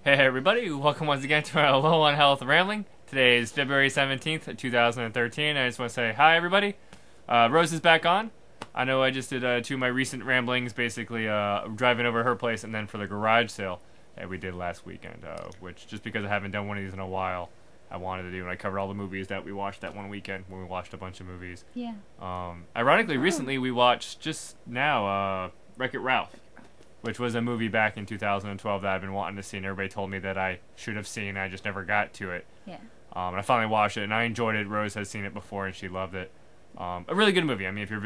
Hey everybody, welcome once again to our Low on Health Rambling. Today is February 17th, 2013. I just want to say hi everybody. Rose is back on. I know I just did two of my recent ramblings, basically driving over her place and then for the garage sale that we did last weekend, which just because I haven't done one of these in a while, I wanted to do, and I covered all the movies that we watched that one weekend when we watched a bunch of movies. Yeah. Ironically, recently we watched just now Wreck-It Ralph, which was a movie back in 2012 that I've been wanting to see, and everybody told me that I should have seen. I just never got to it. Yeah. And I finally watched it, and I enjoyed it. Rose has seen it before, and she loved it. A really good movie. I mean, if you're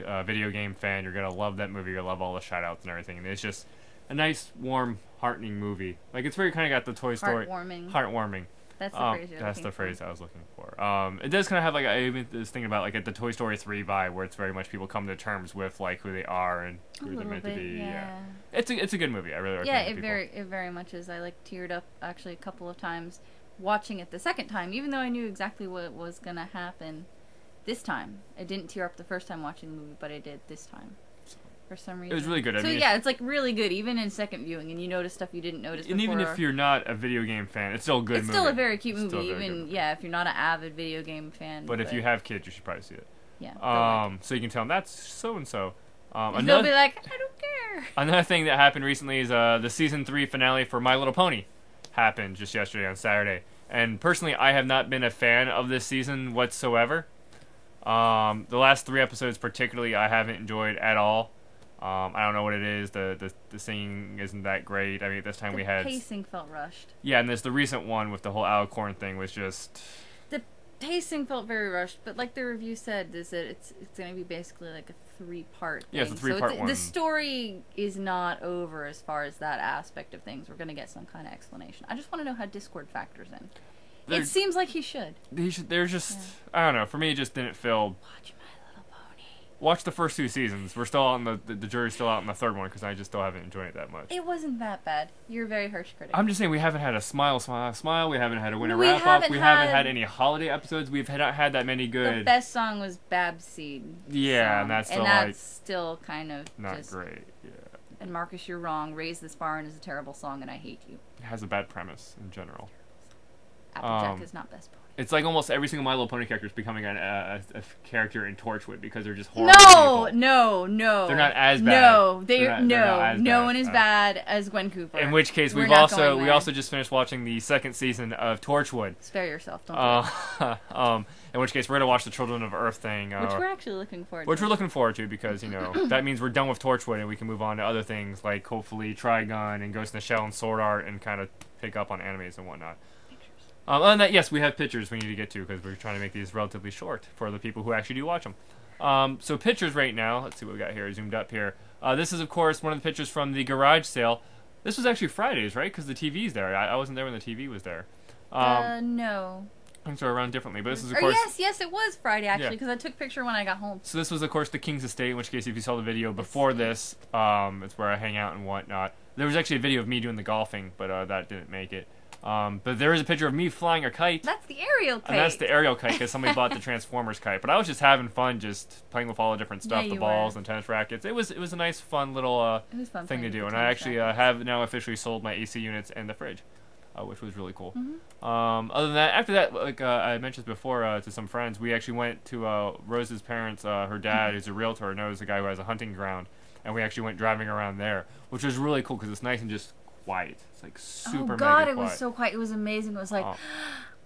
a video game fan, you're going to love that movie. You're going to love all the shout-outs and everything. And it's just a nice, warm, heartening movie. Like, it's very kind of got the Toy Story... Heartwarming. That's the phrase you're That's the looking phrase for. I was looking for. It does kind of have, like, I even was thinking about, like, at the Toy Story 3 vibe, where it's very much people come to terms with, like, who they are and who they're meant to be. Yeah. It's a good movie. I really recommend it. Yeah, it very much is. I, like, teared up, actually, a couple of times watching it the second time, even though I knew exactly what was going to happen this time. I didn't tear up the first time watching the movie, but I did this time. For some reason. It was really good. So yeah, it's like really good, even in second viewing, and you notice stuff you didn't notice before. And even if you're not a video game fan, it's still a good movie. It's still a very cute It's still movie, a very even, good movie. yeah, if you're not an avid video game fan. But if you have kids, you should probably see it. Yeah. So you can tell them that's so-and-so. And they'll be like, I don't care. Another thing that happened recently is the season 3 finale for My Little Pony happened just yesterday on Saturday. And personally, I have not been a fan of this season whatsoever. The last 3 episodes particularly, I haven't enjoyed at all. I don't know what it is. The singing isn't that great. I mean, this time we had... The pacing felt rushed. Yeah, and the recent one with the whole Alicorn thing was just... The pacing felt very rushed, but like the review said, is that it's going to be basically like a 3-part thing. Yeah, it's a 3-part one. The story is not over as far as that aspect of things. We're going to get some kind of explanation. I just want to know how Discord factors in. It seems like he should. They're just... Yeah. I don't know. For me, it just didn't feel... Watch My Little Pony. Watch the first 2 seasons. We're still on the jury's still out in the 3rd one because I just still haven't enjoyed it that much. It wasn't that bad. You're a very harsh critic. I'm just saying we haven't had a smile. We haven't had a winter wrap-up. We haven't had any holiday episodes. We've not had that many good... The best song was Bab's Seed. Yeah, and that's still still kind of not just... great. Yeah. And Marcus, you're wrong. Raise This Barn is a terrible song, and I hate you. It has a bad premise in general. Applejack is not best pony. It's like almost every single My Little Pony character is becoming a character in Torchwood because they're just horrible people. No. They're not as bad. No, no one is bad as Gwen Cooper. In which case, we also just finished watching the 2nd season of Torchwood. Spare yourself, don't do it. In which case, we're gonna watch the Children of Earth thing, which we're actually looking forward to. Which we're looking forward to because that means we're done with Torchwood and we can move on to other things like hopefully Trigun and Ghost in the Shell and Sword Art and kind of pick up on animes and whatnot. Other than that, yes, we have pictures we need to get to because we're trying to make these relatively short for the people who actually do watch them. So pictures right now, let's see what we got here, zoomed up here. This is, of course, one of the pictures from the garage sale. This was actually Fridays, right? Because the TV's there. I wasn't there when the TV was there. No. Things are around differently, but this is, of course... Yes, it was Friday, actually, because I took a picture when I got home. So this was, of course, the King's Estate, in which case, if you saw the video before this, it's where I hang out and whatnot. There was actually a video of me doing the golfing, but that didn't make it. But there is a picture of me flying a kite. That's the aerial kite. And that's the aerial kite because somebody bought the Transformers kite. But I was just having fun, just playing with all the different stuff, the balls and tennis rackets. It was a nice, fun little thing to do. And I actually have now officially sold my AC units and the fridge, which was really cool. Mm-hmm. Other than that, after that, like I mentioned before to some friends, we actually went to Rose's parents. Her dad, who's a realtor, knows a guy who has a hunting ground, and we actually went driving around there, which was really cool because it's nice and just quiet. It's like super mega quiet. It was so quiet. It was amazing. It was like...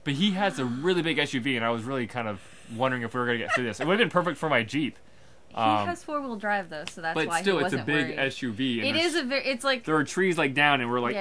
But he has a really big SUV, and I was really kind of wondering if we were going to get through this. It would have been perfect for my Jeep. He has 4-wheel drive, though, so that's why he wasn't worried. But still, it's a big SUV. And it's like... There are trees, like, down, and we're, like,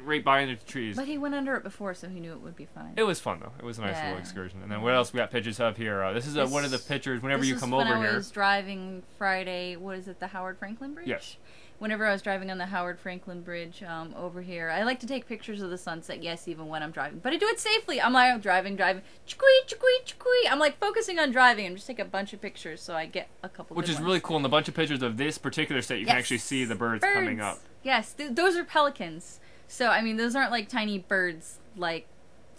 right by the trees. But he went under it before, so he knew it would be fine. It was fun, though. It was a nice little excursion. And then what else we got pictures of here? This is one of the pictures whenever you come over here. When I was driving Friday, what is it, the Howard Franklin Bridge? Yes. Whenever I was driving on the Howard Franklin Bridge over here, I like to take pictures of the sunset, yes, even when I'm driving. But I do it safely. I'm like, driving. Chukui. I'm like focusing on driving and just take a bunch of pictures so I get a couple Which good is ones. really cool. And a bunch of pictures of this particular state, you can actually see the birds coming up. Yes, those are pelicans. So, I mean, those aren't like tiny birds like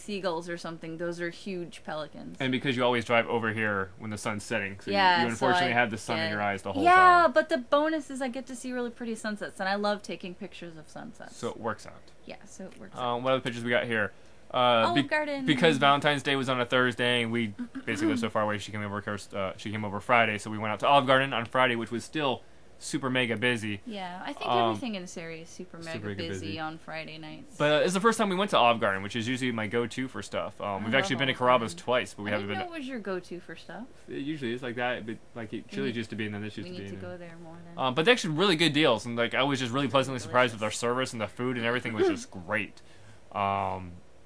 seagulls or something. Those are huge pelicans. And because you always drive over here when the sun's setting, so Yeah, you unfortunately so have the sun in your eyes the whole Yeah, time. but the bonus is I get to see really pretty sunsets, and I love taking pictures of sunsets. So it works out. Yeah, so it works out. What other pictures we got here? Olive Garden. Because Valentine's Day was on a Thursday, and we basically live so far away. She came over Friday, so we went out to Olive Garden on Friday, which was still super mega busy. Yeah, I think everything in this area is super mega busy on Friday nights. But it's the first time we went to Olive Garden, which is usually my go-to for stuff. We've actually been to Carrabba's twice, but we haven't been. What was your go-to for stuff? It usually is like that, but like it chili used to be, and then this used to be. We need to go there more then. But they actually really good deals, and like I was just really pleasantly surprised with our service and the food and everything was just great.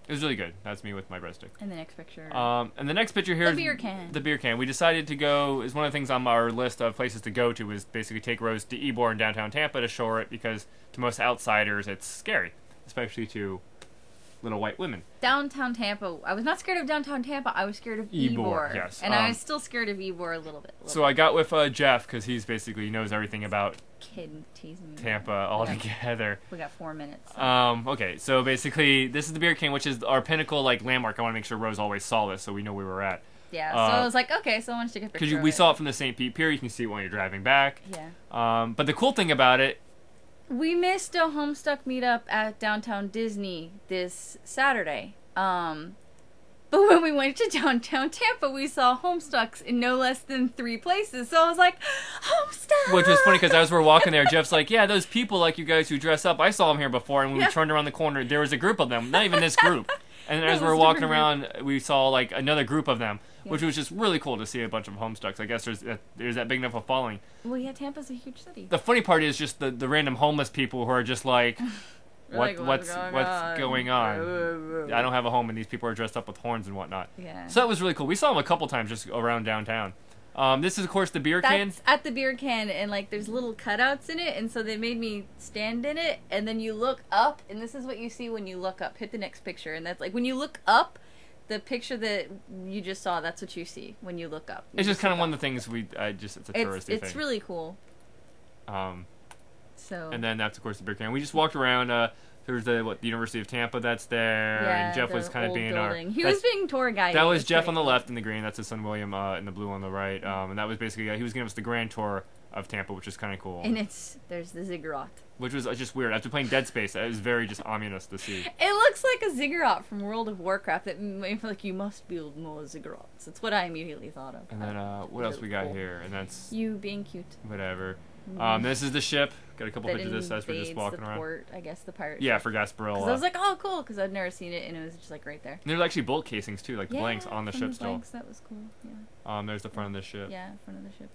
It was really good. That's me with my breadstick. And the next picture. And the next picture here is the beer can. The beer can. We decided to go. Is one of the things on our list of places to go to is basically take Rose to Ybor in downtown Tampa to shore it because to most outsiders it's scary, especially to little white women. Downtown Tampa. I was not scared of downtown Tampa. I was scared of Ybor. Yes. And I was still scared of Ybor a little bit. So I got with Jeff because he's basically knows everything about teasing me. Tampa all together. We got 4 minutes. So. Okay, so basically this is the beer can, which is our pinnacle like landmark. I want to make sure Rose always saw this so we know where we're at. Yeah, so I was like, okay, so I want to take a picture. Because we saw it from the St. Pete Pier. You can see it when you're driving back. Yeah. But the cool thing about it. We missed a Homestuck meetup at Downtown Disney this Saturday. But when we went to downtown Tampa, we saw Homestucks in no less than 3 places. So I was like, Homestuck! Which was funny because as we're walking there, Jeff's like, yeah, those people like you guys who dress up, I saw them here before. And when we turned around the corner, there was a group of them. Not even this group. And as we were walking around, we saw like another group of them, which was just really cool to see a bunch of Homestucks. I guess there's that big enough of following. Well, yeah, Tampa's a huge city. The funny part is just the random homeless people who are just like, what's going on? I don't have a home, and these people are dressed up with horns and whatnot. Yeah. So that was really cool. We saw them a couple times just around downtown. This is, of course, the beer can. That's at the beer can, and like there's little cutouts in it, and so they made me stand in it, and then you look up, and this is what you see when you look up. Hit the next picture, and that's like when you look up, the picture that you just saw, that's what you see when you look up. It's just kind of one of the things it's a touristy thing. It's really cool. So. And then that's, of course, the beer can. We just walked around. There's the University of Tampa that's there. Yeah, and Jeff was kind of being our. He was being tour guide. That was Jeff on the left in the green. That's his son William in the blue on the right. And that was basically he was giving us the grand tour of Tampa, which is kind of cool. And there's the ziggurat. Which was just weird. After playing Dead Space, it was very just ominous to see. It looks like a ziggurat from World of Warcraft. That made me feel like you must build more ziggurats. That's what I immediately thought of. And then what else we got here? And that's you being cute. Whatever. This is the ship. Got a couple pictures of this as we're just walking around. Port, I guess the pirate. Yeah, for Gasparilla. Because I was like, oh, cool, because I'd never seen it, and it was just like right there. And there's actually bullet casings too, like the blanks on the ship still. Blanks, that was cool. Yeah. There's the front of the ship. Yeah, front of the ship.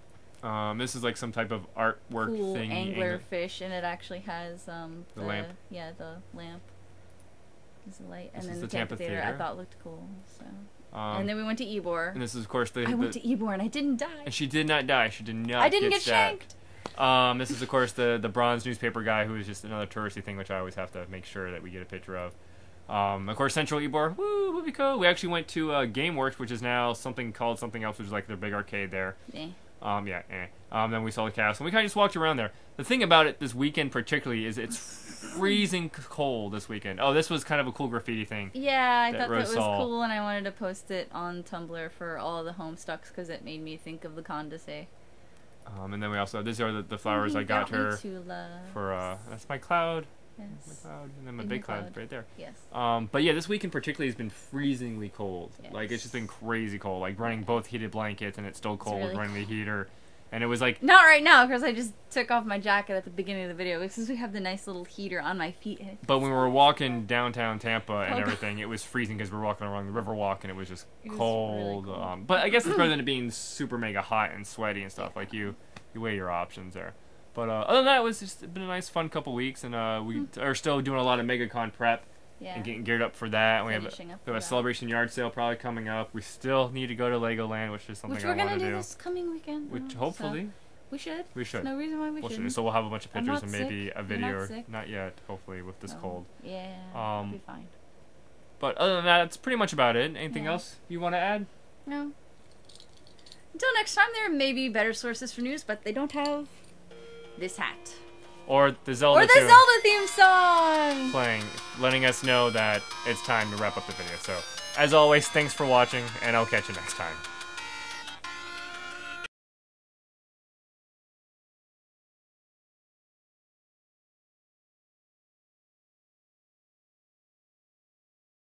This is like some type of artwork cool thing. Angler fish, and it actually has the lamp. Yeah, the lamp. Is the light, and this then is the Tampa Theater I thought looked cool. So. And then we went to Ybor. And this is, of course, I went to Ybor, and I didn't die. And she did not die. She did not. I didn't get shanked. This is, of course, the bronze newspaper guy who is just another touristy thing, which I always have to make sure that we get a picture of. Of course, Central Ybor, woo, would be cool. We actually went to GameWorks, which is now something called something else, which is like their big arcade there. Then we saw the castle, and we kind of just walked around there. The thing about it this weekend particularly is it's freezing cold this weekend. Oh, this was kind of a cool graffiti thing. Yeah, I thought that was cool, and I wanted to post it on Tumblr for all of the Homestucks because it made me think of the Condé. And then we also, these are the flowers I got her for, that's my cloud. Yes. My cloud, and then my big cloud right there. Yes. But yeah, this weekend particularly has been freezingly cold. Yes. Like, it's just been crazy cold. Like, running both heated blankets, and it's still cold really running the heater. And it was like... Not right now, because I just took off my jacket at the beginning of the video, because we have the nice little heater on my feet. But when we were walking downtown Tampa and everything, it was freezing because we were walking along the river walk, and it was just cold. Really cool. But I guess it's better than it being super mega hot and sweaty and stuff. Like, you weigh your options there. But other than that, it was just been a nice, fun couple weeks, and we are still doing a lot of MegaCon prep and getting geared up for that. And we have a celebration yard sale probably coming up. We still need to go to Legoland, which is something I want to do. Which we're gonna do this coming weekend. Which hopefully so we should. We should. There's no reason why we shouldn't. So we'll have a bunch of pictures and maybe a video. Not, not yet, hopefully, with this cold. Yeah, it'll be fine. But other than that, that's pretty much about it. Anything else you want to add? No. Until next time, there may be better sources for news, but they don't have this hat. Or the Zelda Or the tune Zelda theme song! playing, letting us know that it's time to wrap up the video. So, as always, thanks for watching, and I'll catch you next time.